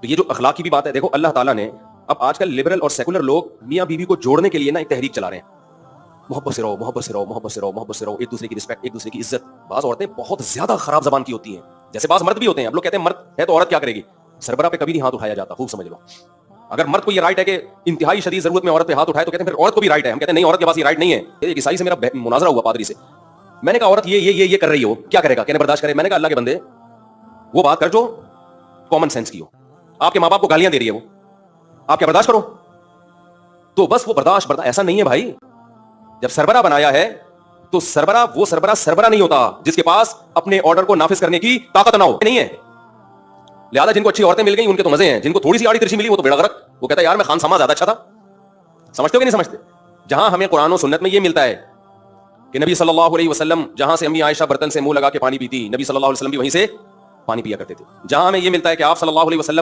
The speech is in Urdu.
تو یہ جو اخلاق کی بھی بات ہے، دیکھو اللہ تعالیٰ نے اب آج کل لبرل اور سیکولر لوگ میاں بیوی کو جوڑنے کے لیے نا ایک تحریک چلا رہے ہیں، محبت سے رہو، محبت سے رہو، محبت سے رہو، محبت سے رہو، ایک دوسرے کی رسپیکٹ، ایک دوسرے کی عزت. بعض عورتیں بہت زیادہ خراب زبان کی ہوتی ہیں، جیسے بعض مرد بھی ہوتے ہیں. اب لوگ کہتے ہیں مرد ہے تو عورت کیا کرے گی، سربراہ پہ کبھی نہیں ہاتھ اٹھایا جاتا، خوب سمجھ لو. اگر مرد کو یہ رائٹ ہے کہ انتہائی شدید ضرورت میں عورت پہ ہاتھ اٹھائے تو کہتے ہیں پھر عورت کو بھی رائٹ ہے. ہم کہتے ہیں نہیں، عورت کے پاس یہ رائٹ نہیں ہے. ایک عیسائی سے میرا مناظرہ ہوا پادری سے، میں نے کہا عورت یہ کر رہی ہو، کیا کرے گا، کہنے برداشت کرے. میں نے کہا اللہ کے بندے وہ بات کر جو کامن سینس کی ہو. آپ کے ماں باپ کو گالیاں دے رہی ہے، وہ آپ کیا برداشت کرو؟ تو بس وہ برداشت ایسا نہیں ہے بھائی. جب سربراہ بنایا ہے تو وہ سربراہ نہیں ہوتا جس کے پاس اپنے آرڈر کو نافذ کرنے کی طاقت نہ ہو، نہیں ہے. لہٰذا جن کو اچھی عورتیں مل گئی ان کے تو مزے ہیں، جن کو تھوڑی سی آڑی ترچی ملی وہ تو بیڑا غرق. وہ کہتا ہے یار میں خان سما زیادہ اچھا تھا. سمجھتے ہو کہ نہیں سمجھتے؟ جہاں ہمیں قرآن و سنت میں یہ ملتا ہے کہ نبی صلی اللہ علیہ وسلم جہاں سے امی عائشہ برتن سے منہ لگا کے پانی پیتی، نبی صلی اللہ علیہ وسلم بھی وہیں سے پانی پیا کرتے تھے. جہاں ہمیں یہ ملتا ہے کہ آپ صلی اللہ علیہ وسلم